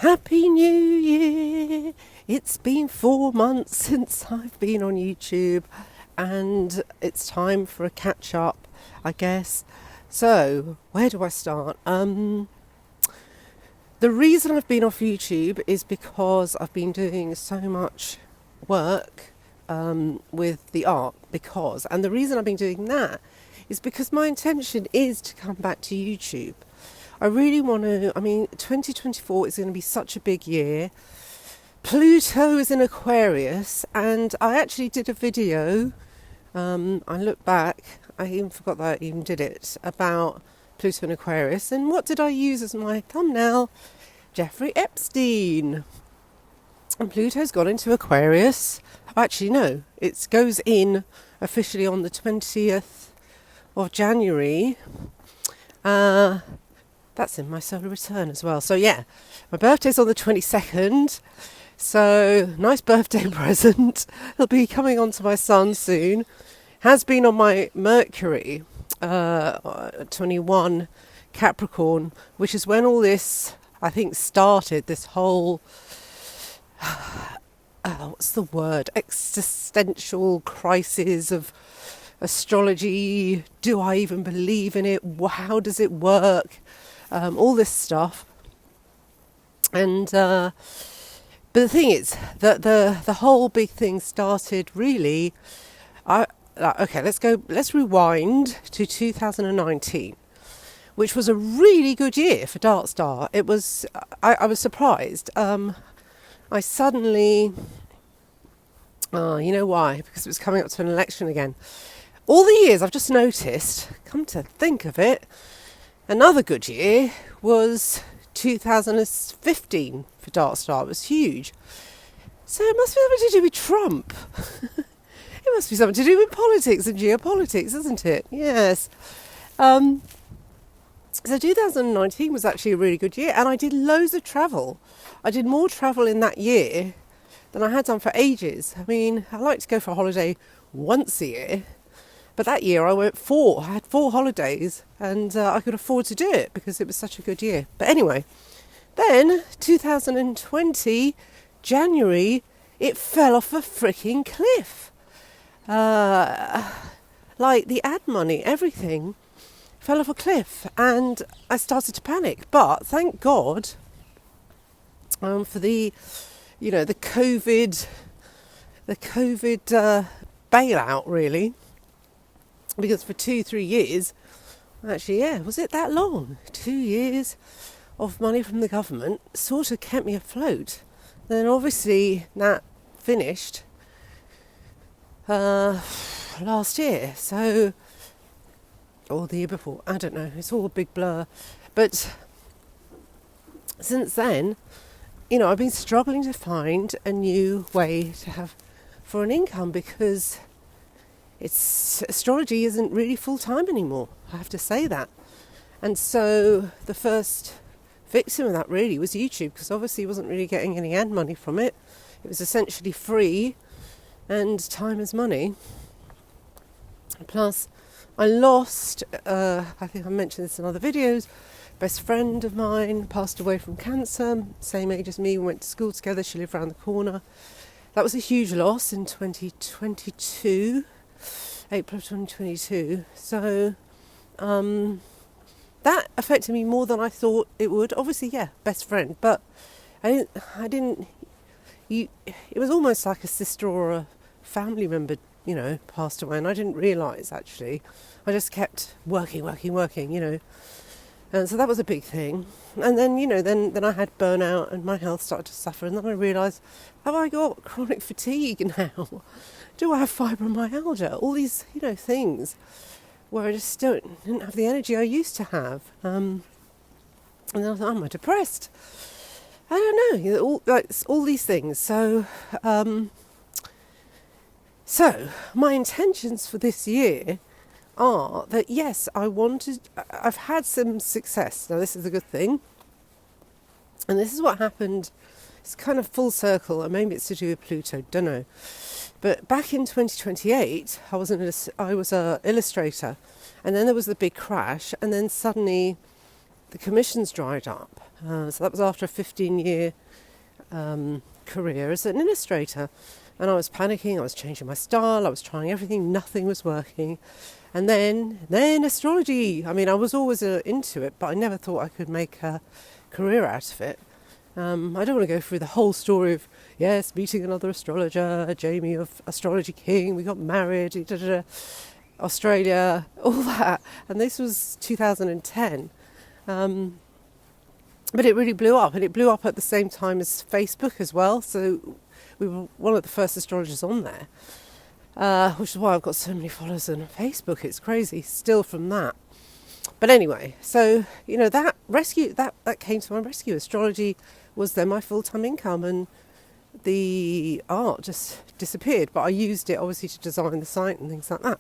Happy New Year! It's been 4 months since I've been on YouTube, and it's time for a catch up, I guess. So, where do I start? The reason I've been off YouTube is because I've been doing so much work with the art. And the reason I've been doing that is because my intention is to come back to YouTube. I really want to, 2024 is going to be such a big year. Pluto is in Aquarius, and I actually did a video, I look back, I even forgot that I even did it, about Pluto and Aquarius, and what did I use as my thumbnail? Jeffrey Epstein. And Pluto's gone into Aquarius. Actually, no, it goes in officially on the 20th of January. That's in my solar return as well. So yeah, my birthday's on the 22nd. So nice birthday present. It'll be coming on to my sun soon. Has been on my Mercury, 21 Capricorn, which is when all this, I think, started. This whole, what's the word? Existential crisis of astrology. Do I even believe in it? How does it work? All this stuff. And but the thing is that the whole big thing started really. Let's rewind to 2019, which was a really good year for Darkstar. It was. I was surprised. I suddenly. You know why? Because it was coming up to an election again. All the years I've just noticed. Come to think of it. Another good year was 2015 for Darkstar. It was huge. So it must be something to do with Trump. It must be something to do with politics and geopolitics, isn't it? Yes. So 2019 was actually a really good year, and I did loads of travel. I did more travel in that year than I had done for ages. I mean, I like to go for a holiday once a year. But that year I had 4 holidays, and I could afford to do it because it was such a good year. But anyway, then 2020, January, it fell off a freaking cliff. Like the ad money, everything fell off a cliff, and I started to panic. But thank God for the COVID bailout, really. Because for 2-3 years, actually, was it that long? 2 years of money from the government sort of kept me afloat. Then obviously that finished last year, or the year before, I don't know, it's all a big blur. But since then, I've been struggling to find a new way to have for an income, because astrology isn't really full-time anymore, I have to say that. And so the first victim of that really was YouTube, because obviously he wasn't really getting any ad money from it. It was essentially free, and time is money. Plus, I lost, I think I mentioned this in other videos, best friend of mine passed away from cancer, same age as me, we went to school together, she lived around the corner. That was a huge loss in 2022. April 2022. So that affected me more than I thought it would. Obviously, best friend, but I didn't. It was almost like a sister or a family member, passed away, and I didn't realise actually. I just kept working, and so that was a big thing. And then, then I had burnout, and my health started to suffer, and then I realised, have I got chronic fatigue now? Do I have fibromyalgia? All these, things where I just didn't have the energy I used to have. And then I thought, am I depressed? I don't know. All these things. So my intentions for this year are that, yes, I've had some success. Now, this is a good thing. And this is what happened. It's kind of full circle, and maybe it's to do with Pluto, don't know. But back in 2028, I was an illustrator, and then there was the big crash, and then suddenly the commissions dried up. So that was after a 15-year career as an illustrator. And I was panicking, I was changing my style, I was trying everything, nothing was working. And then astrology. I mean, I was always into it, but I never thought I could make a career out of it. I don't want to go through the whole story of, yes, meeting another astrologer, Jamie of Astrology King, we got married, Australia, all that. And this was 2010. But it really blew up, and it blew up at the same time as Facebook as well. So we were one of the first astrologers on there, which is why I've got so many followers on Facebook. It's crazy, still from that. But anyway, so, that rescue, that came to my rescue. Astrology was then my full-time income, and the art just disappeared. But I used it, obviously, to design the site and things like that.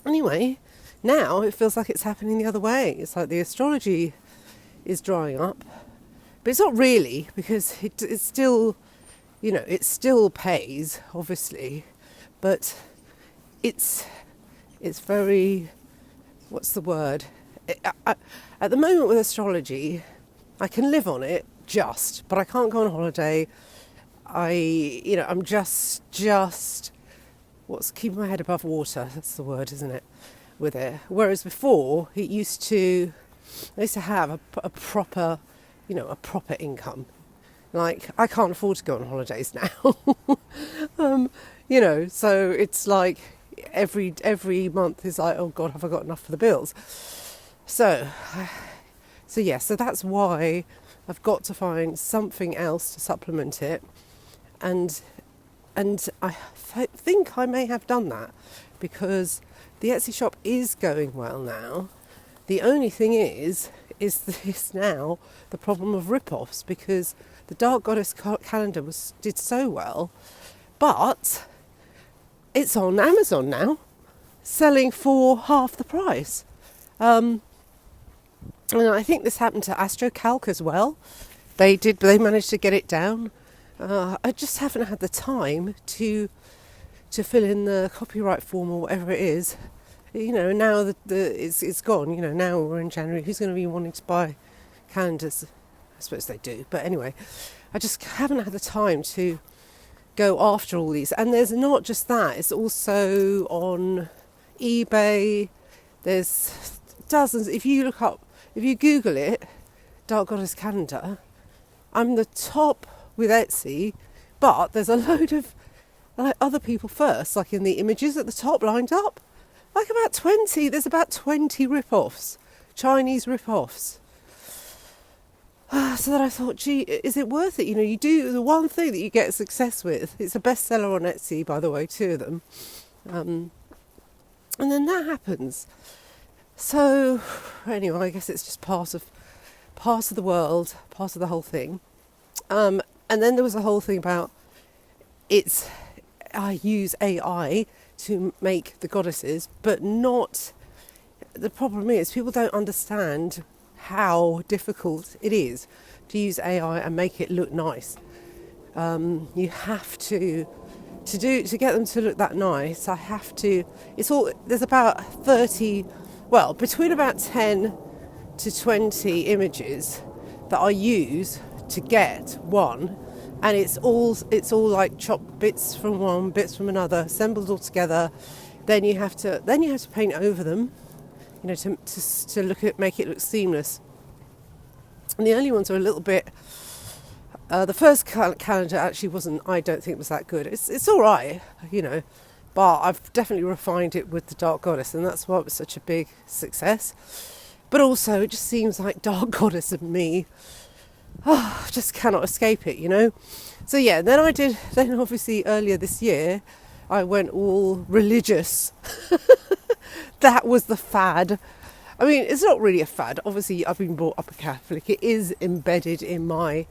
Anyway, now it feels like it's happening the other way. It's like the astrology is drying up, but it's not really, because it's still, it still pays, obviously, but it's very, what's the word? At the moment with astrology, I can live on it but I can't go on holiday. I'm just what's keeping my head above water? That's the word, isn't it? With it. Whereas before, I used to have a proper, a proper income. Like, I can't afford to go on holidays now. So it's like every month is like, oh God, have I got enough for the bills? So that's why I've got to find something else to supplement it. And I think I may have done that, because the Etsy shop is going well now. The only thing is this now the problem of rip-offs, because the Dark Goddess calendar did so well, but it's on Amazon now, selling for half the price. And I think this happened to AstroCalc as well. They managed to get it down. I just haven't had the time to fill in the copyright form or whatever it is. Now it's gone. Now we're in January. Who's going to be wanting to buy calendars? I suppose they do. But anyway, I just haven't had the time to go after all these. And there's not just that. It's also on eBay. There's dozens. If you Google it, Dark Goddess calendar, I'm the top with Etsy, but there's a load of other people first, like in the images at the top lined up. Like there's about 20 rip-offs, Chinese rip-offs. So that I thought, gee, is it worth it? You do the one thing that you get success with. It's a bestseller on Etsy, by the way, 2 of them. And then that happens. So, anyway, I guess it's just part of the world, part of the whole thing. And then there was a whole thing about I use AI to make the goddesses, but not. The problem is people don't understand how difficult it is to use AI and make it look nice. You have to get them to look that nice. There's about 30, between about 10 to 20 images that I use to get one, and it's all like chopped bits from one, bits from another, assembled all together. Then you have to paint over them, to make it look seamless. And the early ones are a little bit. The first calendar actually I don't think was that good. It's all right, but I've definitely refined it with the Dark Goddess, and that's why it was such a big success. But also, it just seems like Dark Goddess and me. I just cannot escape it, So then obviously earlier this year, I went all religious. That was the fad. I mean, it's not really a fad. Obviously, I've been brought up a Catholic. It is embedded in my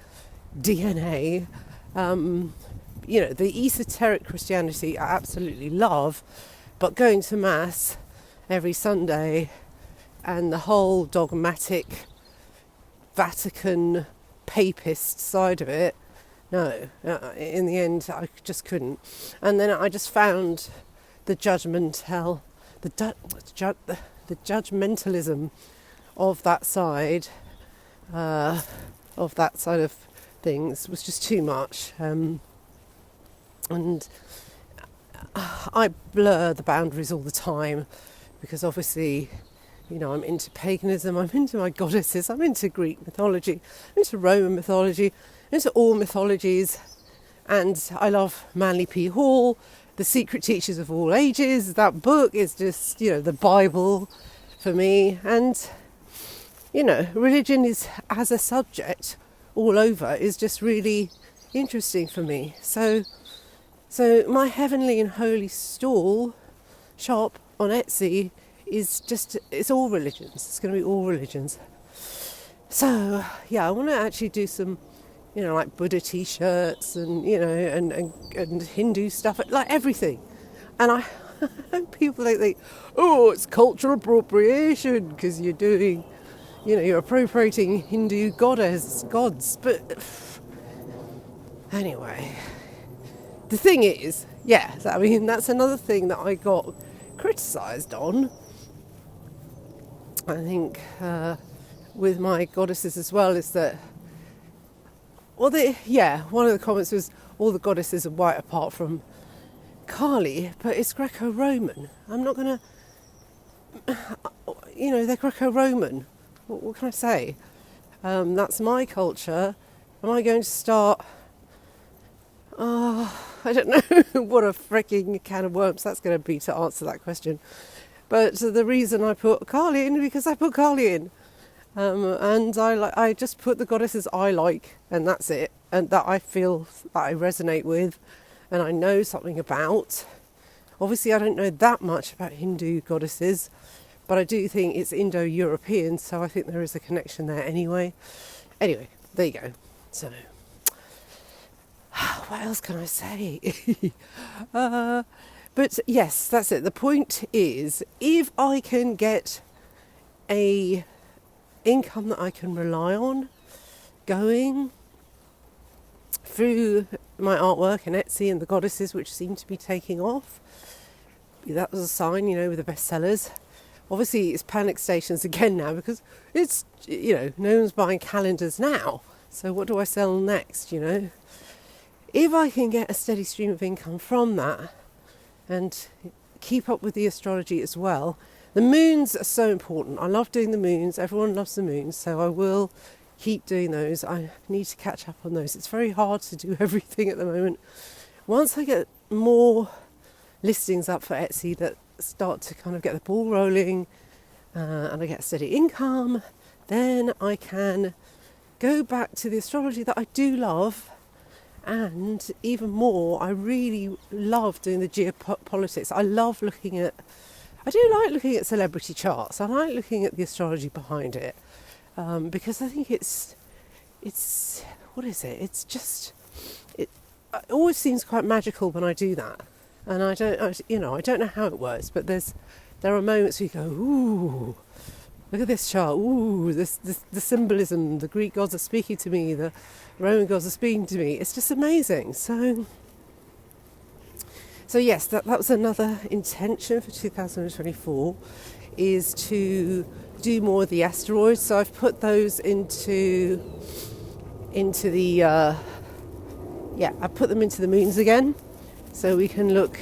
DNA. The esoteric Christianity I absolutely love, but going to Mass every Sunday and the whole dogmatic Vatican papist side of it, no, in the end I just couldn't. And then I just found the judgmentalism of that side of that side of things was just too much. And I blur the boundaries all the time because obviously, I'm into paganism, I'm into my goddesses, I'm into Greek mythology, I'm into Roman mythology, I'm into all mythologies, and I love Manly P. Hall, The Secret Teachers of All Ages. That book is just, the Bible for me. And, religion is, as a subject all over, is just really interesting for me. So my Heavenly and Holy stall shop on Etsy is just, it's all religions. It's going to be all religions. So, I want to actually do some, like Buddha t-shirts and, and Hindu stuff, like everything. And I hope people don't think, oh, it's cultural appropriation because you're doing, you're appropriating Hindu gods. But anyway, the thing is, that's another thing that I got criticised on. I think with my goddesses as well is that, one of the comments was all the goddesses are white apart from Kali, but it's Greco-Roman. I'm not going to, they're Greco-Roman. What can I say? That's my culture. Am I going to start, I don't know what a freaking can of worms that's going to be to answer that question. But the reason I put Kali in is because I put Kali in. And I just put the goddesses I like, and that's it. And that I feel that I resonate with and I know something about. Obviously, I don't know that much about Hindu goddesses, but I do think it's Indo-European, so I think there is a connection there anyway. Anyway, there you go. So, what else can I say? But yes, that's it. The point is, if I can get a income that I can rely on going through my artwork and Etsy and the goddesses, which seem to be taking off, that was a sign, with the bestsellers. Obviously, it's panic stations again now because it's, no one's buying calendars now. So what do I sell next, If I can get a steady stream of income from that and keep up with the astrology as well. The moons are so important. I love doing the moons. Everyone loves the moons, so I will keep doing those. I need to catch up on those. It's very hard to do everything at the moment. Once I get more listings up for Etsy that start to kind of get the ball rolling and I get a steady income, then I can go back to the astrology that I do love. And even more, I really love doing the geopolitics. I love looking at, I do like looking at celebrity charts. I like looking at the astrology behind it because I think it's, what is it? It's just, it always seems quite magical when I do that. And I don't know how it works, but there are moments where you go, ooh, look at this chart. Ooh, the symbolism. The Greek gods are speaking to me. The Roman gods are speaking to me. It's just amazing. So yes, that was another intention for 2024, is to do more of the asteroids. So I've put those into the I put them into the moons again, so we can look.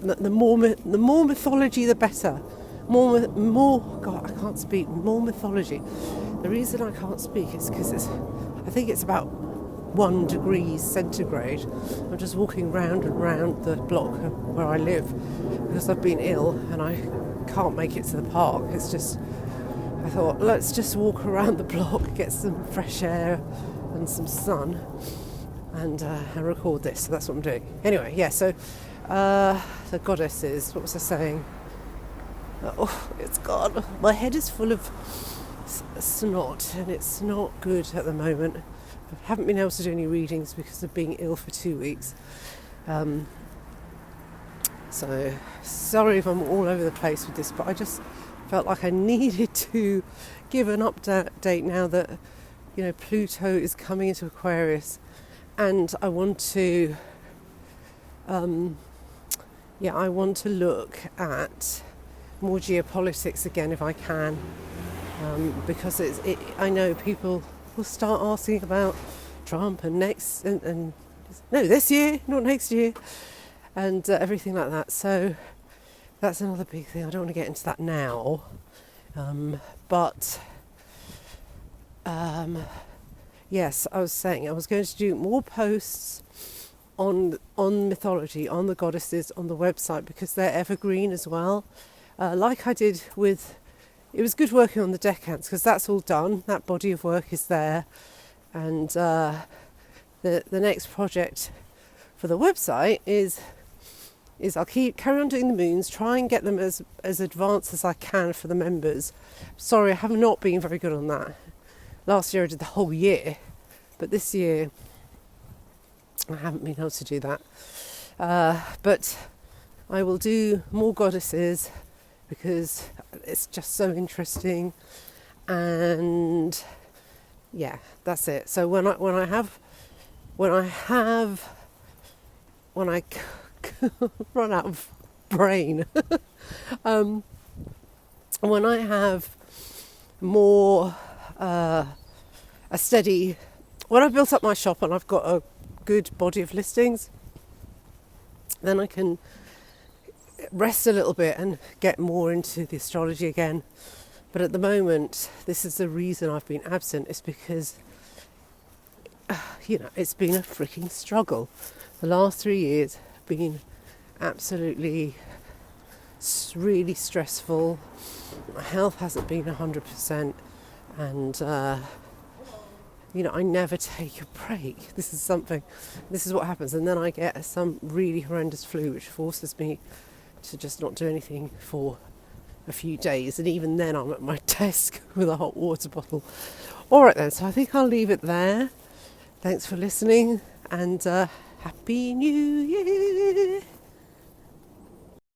The more mythology, the better. More. God, I can't speak. More mythology. The reason I can't speak is because I think it's about 1 degree centigrade. I'm just walking round and round the block where I live because I've been ill and I can't make it to the park. It's just, I thought, let's just walk around the block, get some fresh air and some sun, and record this. So that's what I'm doing. Anyway, so the goddesses, what was I saying? Oh, it's gone. My head is full of snot and it's not good at the moment. I haven't been able to do any readings because of being ill for 2 weeks. So sorry if I'm all over the place with this, but I just felt like I needed to give an update now that, Pluto is coming into Aquarius, and I want to, I want to look at more geopolitics again if I can, because I know people will start asking about Trump and this year, not next year, and everything like that. So that's another big thing. I don't want to get into that now, but yes, I was saying I was going to do more posts on mythology, on the goddesses, on the website, because they're evergreen as well. Like I did with, it was good working on the decans because that's all done. That body of work is there, and the next project for the website is I'll carry on doing the moons, try and get them as advanced as I can for the members. Sorry, I have not been very good on that. Last year I did the whole year, but this year I haven't been able to do that. But I will do more goddesses because it's just so interesting, and yeah, that's it. So when I run out of brain, when I have more when I've built up my shop and I've got a good body of listings, then I can rest a little bit and get more into the astrology again. But at the moment, this is the reason I've been absent, is because it's been a freaking struggle. The last 3 years have been absolutely really stressful. My health hasn't been 100%, and I never take a break. This is what happens, and then I get some really horrendous flu which forces me to just not do anything for a few days, and even then I'm at my desk with a hot water bottle. Alright then, so I think I'll leave it there. Thanks for listening, and Happy New Year!